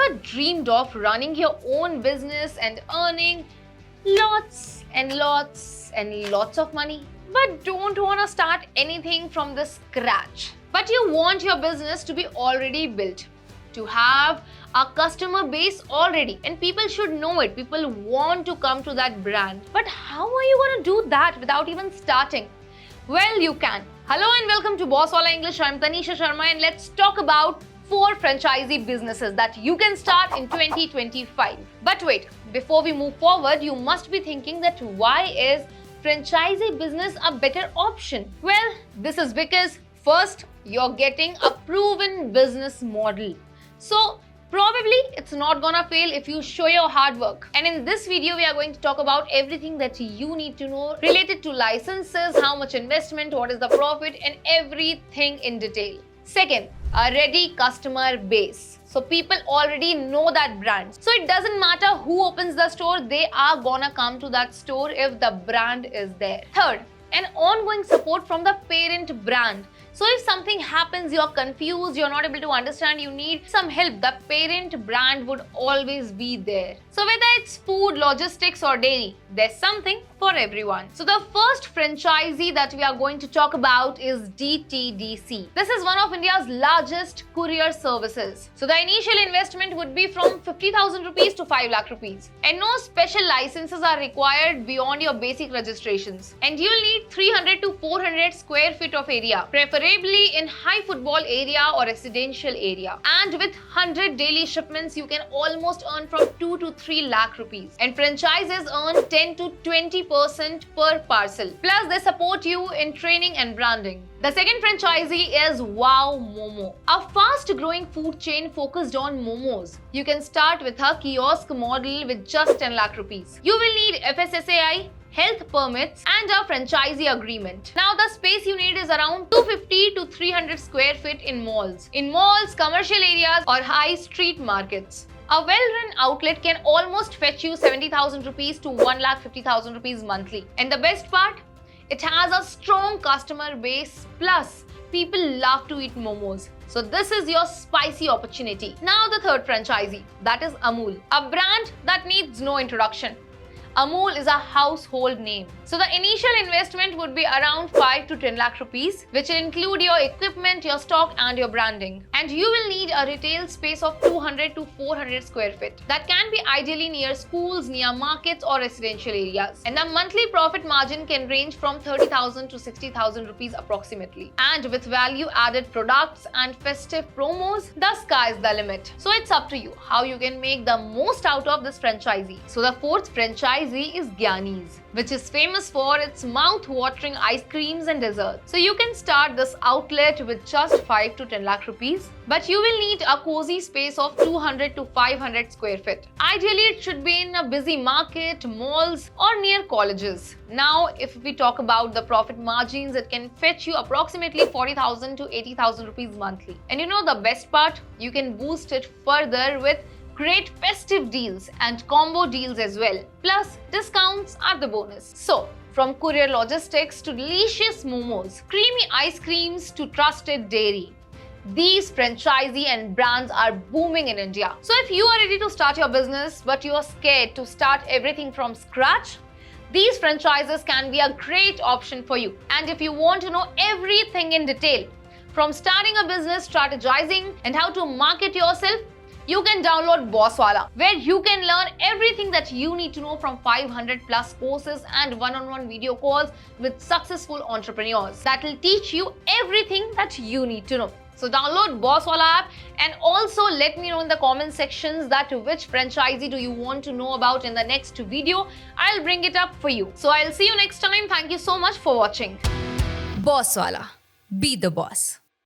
Ever dreamed of running your own business and earning lots and lots and lots of money, but don't want to start anything from the scratch? But you want your business to be already built, to have a customer base already, and people should know it. People want to come to that brand. But how are you going to do that without even starting? Well, you can. Hello and welcome to Boswala English. I'm Tanisha Sharma and let's talk about 4 franchisee businesses that you can start in 2025. But wait, before we move forward, you must be thinking that why is franchisee business a better option? Well, this is because first, you're getting a proven business model. So probably it's not gonna fail if you show your hard work. And in this video, we are going to talk about everything that you need to know related to licenses, how much investment, what is the profit, and everything in detail. Second, a ready customer base. So people already know that brand. So it doesn't matter who opens the store, they are gonna come to that store if the brand is there. Third, an ongoing support from the parent brand. So if something happens, you're confused, you're not able to understand, you need some help, the parent brand would always be there. So whether it's food, logistics or dairy, there's something for everyone. So the first franchisee that we are going to talk about is DTDC. This is one of India's largest courier services. So the initial investment would be from 50,000 rupees to 5 lakh rupees. And no special licenses are required beyond your basic registrations. And you'll need 300 to 400 square feet of area, preferably in high football area or residential area. And with 100 daily shipments, you can almost earn from 2 to 3 lakh rupees. And franchises earn 10 to 20% per parcel. Plus, they support you in training and branding. The second franchisee is Wow Momo, a fast-growing food chain focused on momos. You can start with a kiosk model with just 10 lakh rupees. You will need FSSAI, health permits and a franchisee agreement. Now the space you need is around 250 to 300 square feet in malls. In malls, commercial areas or high street markets. A well-run outlet can almost fetch you 70,000 rupees to 1,50,000 rupees monthly. And the best part? It has a strong customer base, plus people love to eat momos. So this is your spicy opportunity. Now the third franchisee, that is Amul, a brand that needs no introduction. Amul is a household name. So the initial investment would be around 5 to 10 lakh rupees, which will include your equipment, your stock and your branding. And you will need a retail space of 200 to 400 square feet. That can be ideally near schools, near markets or residential areas. And the monthly profit margin can range from 30,000 to 60,000 rupees approximately. And with value added products and festive promos, the sky is the limit. So it's up to you how you can make the most out of this franchisee. So the fourth franchisee is Giani's, which is famous for its mouth-watering ice creams and desserts. So you can start this outlet with just 5 to 10 lakh rupees, but you will need a cozy space of 200 to 500 square feet. Ideally, it should be in a busy market, malls or near colleges. Now, if we talk about the profit margins, it can fetch you approximately 40,000 to 80,000 rupees monthly. And you know the best part? You can boost it further with great festive deals and combo deals as well. Plus, discounts are the bonus. So, from courier logistics to delicious momos, creamy ice creams to trusted dairy, these franchisee and brands are booming in India. So if you are ready to start your business but you are scared to start everything from scratch, these franchises can be a great option for you. And if you want to know everything in detail, from starting a business, strategizing and how to market yourself, you can download Boswala, where you can learn everything that you need to know from 500 plus courses and one-on-one video calls with successful entrepreneurs that will teach you everything that you need to know. So download Boswala app and also let me know in the comment sections that which franchisee do you want to know about in the next video. I'll bring it up for you. So I'll see you next time. Thank you so much for watching. Boswala. Be the boss.